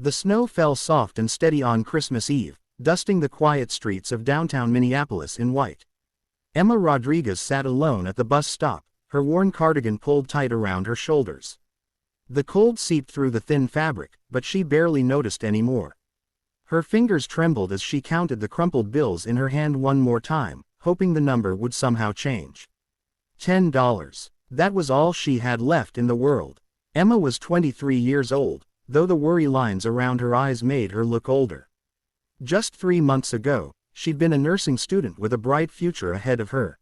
The snow fell soft and steady on Christmas Eve, dusting the quiet streets of downtown Minneapolis in white. Emma Rodriguez sat alone at the bus stop, her worn cardigan pulled tight around her shoulders. The cold seeped through the thin fabric, but she barely noticed anymore. Her fingers trembled as she counted the crumpled bills in her hand one more time, hoping the number would somehow change. $10. That was all she had left in the world. Emma was 23 years old, though the worry lines around her eyes made her look older. Just 3 months ago, she'd been a nursing student with a bright future ahead of her.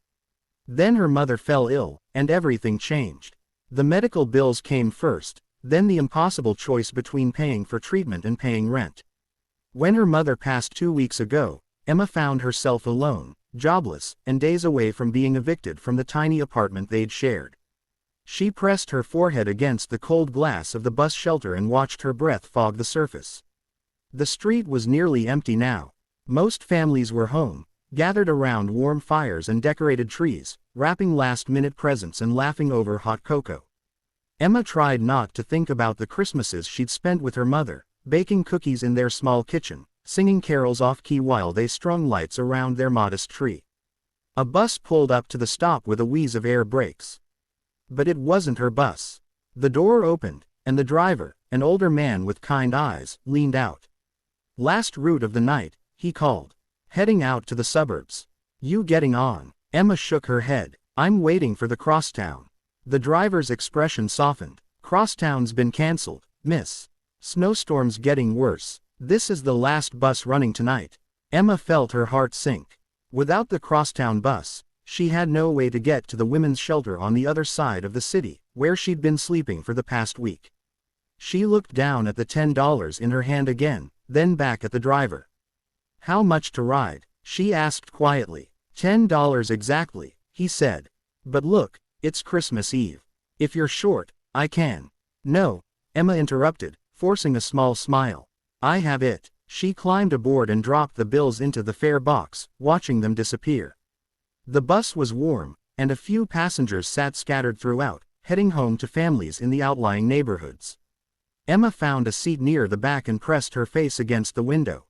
Then her mother fell ill, and everything changed. The medical bills came first, then the impossible choice between paying for treatment and paying rent. When her mother passed 2 weeks ago, Emma found herself alone, jobless, and days away from being evicted from the tiny apartment they'd shared. She pressed her forehead against the cold glass of the bus shelter and watched her breath fog the surface. The street was nearly empty now. Most families were home, gathered around warm fires and decorated trees, wrapping last-minute presents and laughing over hot cocoa. Emma tried not to think about the Christmases she'd spent with her mother, baking cookies in their small kitchen, singing carols off-key while they strung lights around their modest tree. A bus pulled up to the stop with a wheeze of air brakes. But it wasn't her bus. The door opened, and the driver, an older man with kind eyes, leaned out. "Last route of the night," he called. "Heading out to the suburbs. You getting on?" Emma shook her head. "I'm waiting for the crosstown." The driver's expression softened. "Crosstown's been cancelled, miss. Snowstorm's getting worse. This is the last bus running tonight." Emma felt her heart sink. Without the crosstown bus, she had no way to get to the women's shelter on the other side of the city, where she'd been sleeping for the past week. She looked down at the $10 in her hand again, then back at the driver. "How much to ride?" she asked quietly. $10 exactly," he said. "But look, it's Christmas Eve. If you're short, I can." "No," Emma interrupted, forcing a small smile. "I have it." She climbed aboard and dropped the bills into the fare box, watching them disappear. The bus was warm, and a few passengers sat scattered throughout, heading home to families in the outlying neighborhoods. Emma found a seat near the back and pressed her face against the window.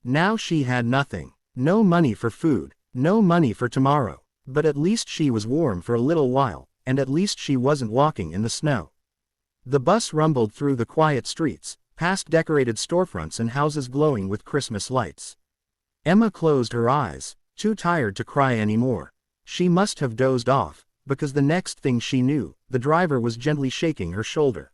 Now she had nothing. No money for food, no money for tomorrow. But at least she was warm for a little while, and at least she wasn't walking in the snow. The bus rumbled through the quiet streets, past decorated storefronts and houses glowing with Christmas lights. Emma closed her eyes, too tired to cry anymore. She must have dozed off, because the next thing she knew, the driver was gently shaking her shoulder.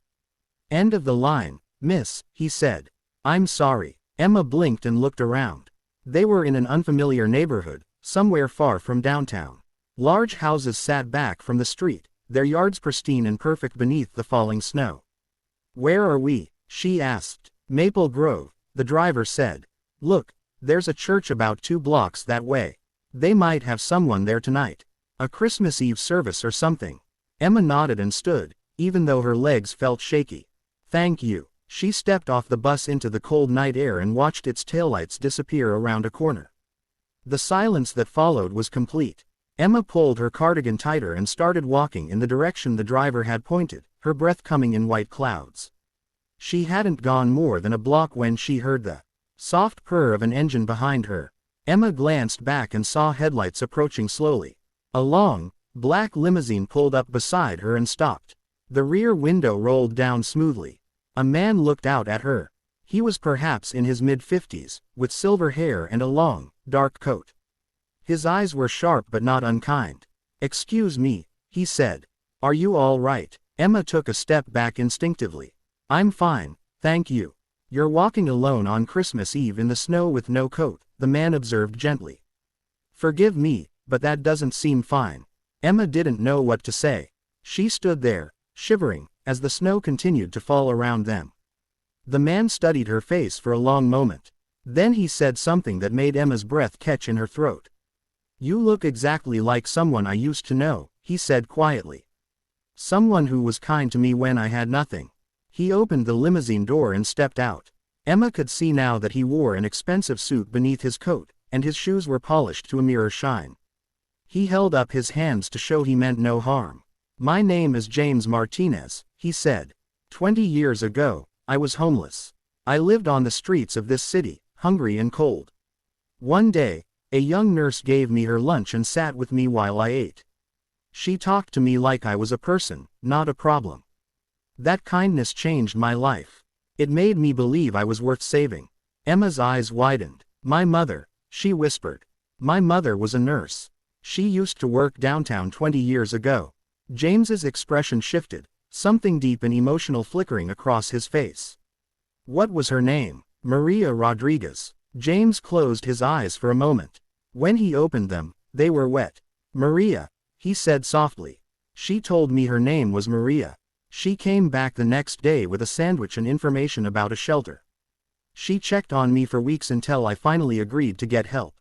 "End of the line, miss," he said. "I'm sorry." Emma blinked and looked around. They were in an unfamiliar neighborhood, somewhere far from downtown. Large houses sat back from the street, their yards pristine and perfect beneath the falling snow. "Where are we?" she asked. "Maple Grove," the driver said. "Look, there's a church about 2 blocks that way. They might have someone there tonight. A Christmas Eve service or something." Emma nodded and stood, even though her legs felt shaky. "Thank you." She stepped off the bus into the cold night air and watched its taillights disappear around a corner. The silence that followed was complete. Emma pulled her cardigan tighter and started walking in the direction the driver had pointed, her breath coming in white clouds. She hadn't gone more than a block when she heard the soft purr of an engine behind her. Emma glanced back and saw headlights approaching slowly. A long, black limousine pulled up beside her and stopped. The rear window rolled down smoothly. A man looked out at her. He was perhaps in his mid-50s, with silver hair and a long, dark coat. His eyes were sharp but not unkind. "Excuse me," he said. "Are you all right?" Emma took a step back instinctively. "I'm fine, thank you." "You're walking alone on Christmas Eve in the snow with no coat," the man observed gently. "Forgive me, but that doesn't seem fine." Emma didn't know what to say. She stood there, shivering, as the snow continued to fall around them. The man studied her face for a long moment. Then he said something that made Emma's breath catch in her throat. "You look exactly like someone I used to know," he said quietly. "Someone who was kind to me when I had nothing." He opened the limousine door and stepped out. Emma could see now that he wore an expensive suit beneath his coat, and his shoes were polished to a mirror shine. He held up his hands to show he meant no harm. "My name is James Martinez," he said. 20 years ago, I was homeless. I lived on the streets of this city, hungry and cold. One day, a young nurse gave me her lunch and sat with me while I ate. She talked to me like I was a person, not a problem. That kindness changed my life. It made me believe I was worth saving. Emma's eyes widened. My mother, she whispered. My mother was a nurse. She used to work downtown 20 years ago. James's expression shifted, something deep and emotional flickering across his face. What was her name? Maria Rodriguez. James closed his eyes for a moment. When he opened them, they were wet. Maria, he said softly. She told me her name was Maria. She came back the next day with a sandwich and information about a shelter. She checked on me for weeks until I finally agreed to get help.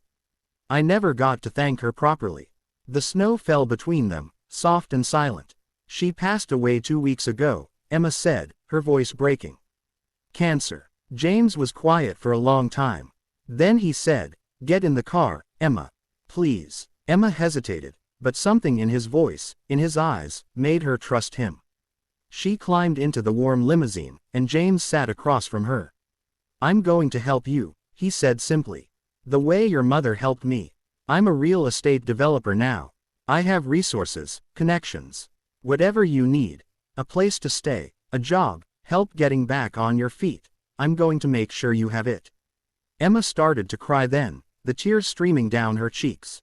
I never got to thank her properly. The snow fell between them, soft and silent. She passed away 2 weeks ago, Emma said, her voice breaking. Cancer. James was quiet for a long time. Then he said, "Get in the car, Emma. Please." Emma hesitated, but something in his voice, in his eyes, made her trust him. She climbed into the warm limousine, and James sat across from her. "I'm going to help you," he said simply. "The way your mother helped me. I'm a real estate developer now. I have resources, connections. Whatever you need. A place to stay, a job, help getting back on your feet. I'm going to make sure you have it." Emma started to cry then, the tears streaming down her cheeks.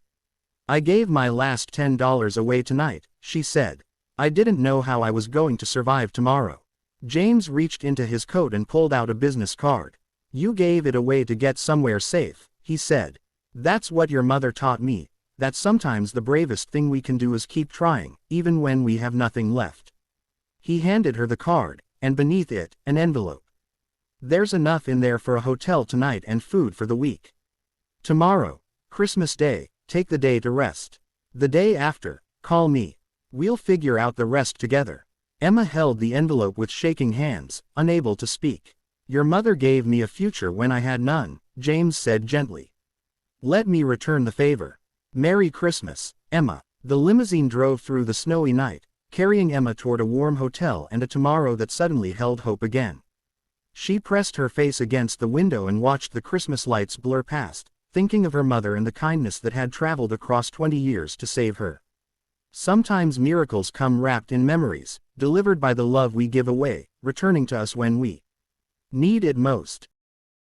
"I gave my last $10 away tonight," she said. "I didn't know how I was going to survive tomorrow." James reached into his coat and pulled out a business card. "You gave it away to get somewhere safe," he said. "That's what your mother taught me, that sometimes the bravest thing we can do is keep trying, even when we have nothing left." He handed her the card, and beneath it, an envelope. "There's enough in there for a hotel tonight and food for the week. Tomorrow, Christmas Day, take the day to rest. The day after, call me. We'll figure out the rest together." Emma held the envelope with shaking hands, unable to speak. "Your mother gave me a future when I had none," James said gently. "Let me return the favor. Merry Christmas, Emma." The limousine drove through the snowy night, carrying Emma toward a warm hotel and a tomorrow that suddenly held hope again. She pressed her face against the window and watched the Christmas lights blur past, thinking of her mother and the kindness that had traveled across 20 years to save her. Sometimes miracles come wrapped in memories, delivered by the love we give away, returning to us when we need it most.